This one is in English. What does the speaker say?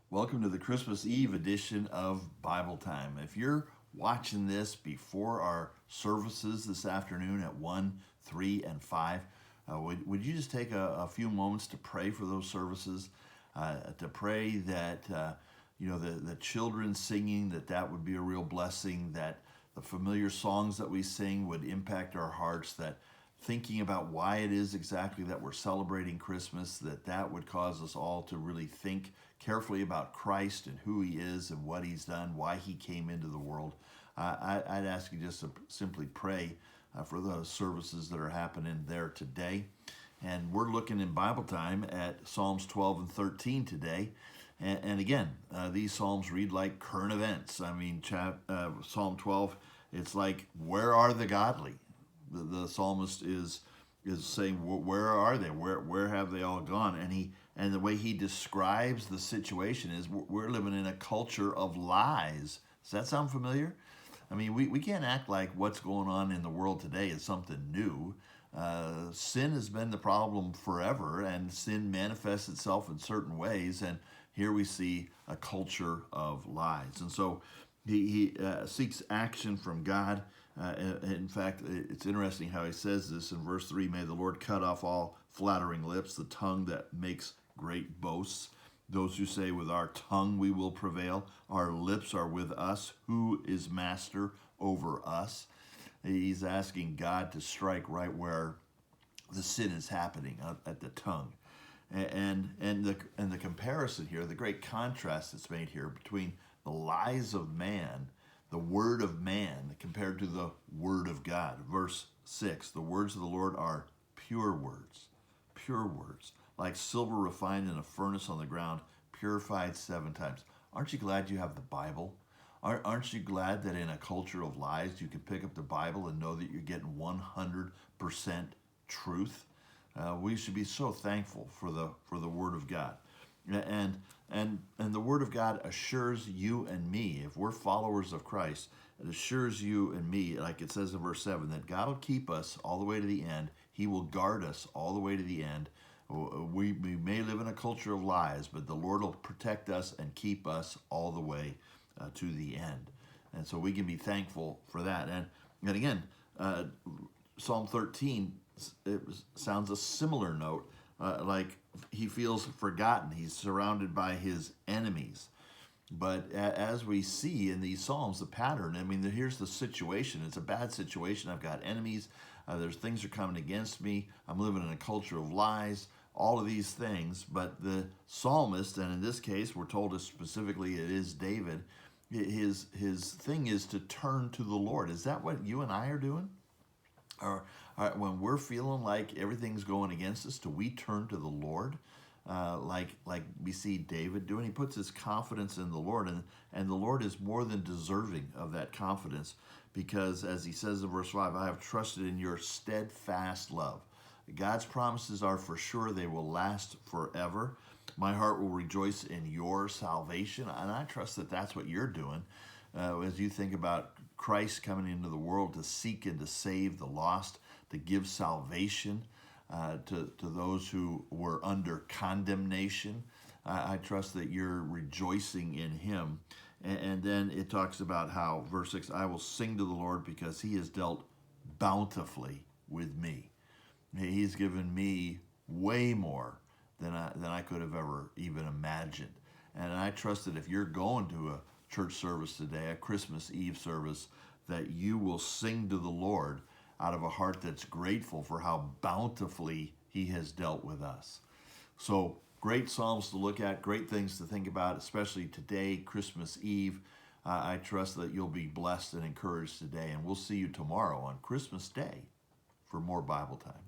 Welcome to the Christmas Eve edition of Bible Time. If you're watching this before our services this afternoon at 1, 3, and 5, would you just take a few moments to pray for those services? To pray that the children singing, that would be a real blessing, that the familiar songs that we sing would impact our hearts, that thinking about why it is exactly that we're celebrating Christmas, that would cause us all to really think carefully about Christ and who he is and what he's done, why he came into the world. I'd ask you just to simply pray for those services that are happening there today. And we're looking in Bible time at Psalms 12 and 13 today. And again, these Psalms read like current events. I mean, Psalm 12, it's like, where are the godly? The psalmist is saying, where are they? Where have they all gone? And the way he describes the situation is, we're living in a culture of lies. Does that sound familiar? I mean, we can't act like what's going on in the world today is something new. Sin has been the problem forever, and sin manifests itself in certain ways. And here we see a culture of lies. And so he seeks action from God. In fact, it's interesting how he says this in verse 3, may the Lord cut off all flattering lips, the tongue that makes great boasts. Those who say, with our tongue we will prevail, our lips are with us, who is master over us? He's asking God to strike right where the sin is happening, at the tongue. And the comparison here, the great contrast that's made here between the lies of man, the word of man, compared to the word of God. Verse 6, the words of the Lord are pure words, like silver refined in a furnace on the ground, purified 7 times. Aren't you glad you have the Bible? Aren't you glad that in a culture of lies, you can pick up the Bible and know that you're getting 100% truth? We should be so thankful for the Word of God. And the Word of God assures you and me, if we're followers of Christ, it assures you and me, like it says in verse 7, that God will keep us all the way to the end. He will guard us all the way to the end. We may live in a culture of lies, but the Lord will protect us and keep us all the way to the end. And so we can be thankful for that. And again, Psalm 13, it sounds a similar note. Like he feels forgotten. He's surrounded by his enemies. But as we see in these Psalms, the pattern, I mean, here's the situation. It's a bad situation. I've got enemies. There's things are coming against me. I'm living in a culture of lies, all of these things. But the psalmist, and in this case, we're told specifically it is David, his thing is to turn to the Lord. Is that what you and I are doing? Or when we're feeling like everything's going against us, do we turn to the Lord, like we see David doing? He puts his confidence in the Lord, and the Lord is more than deserving of that confidence, because as he says in verse 5, I have trusted in your steadfast love. God's promises are for sure. They will last forever. My heart will rejoice in your salvation, and I trust that that's what you're doing as you think about Christ coming into the world to seek and to save the lost, to give salvation to those who were under condemnation. I trust that you're rejoicing in him. And then it talks about how, verse 6, I will sing to the Lord because he has dealt bountifully with me. He's given me way more than I could have ever even imagined. And I trust that if you're going to a church service today, a Christmas Eve service, that you will sing to the Lord out of a heart that's grateful for how bountifully he has dealt with us. So great Psalms to look at, great things to think about, especially today, Christmas Eve. I trust that you'll be blessed and encouraged today, and we'll see you tomorrow on Christmas Day for more Bible time.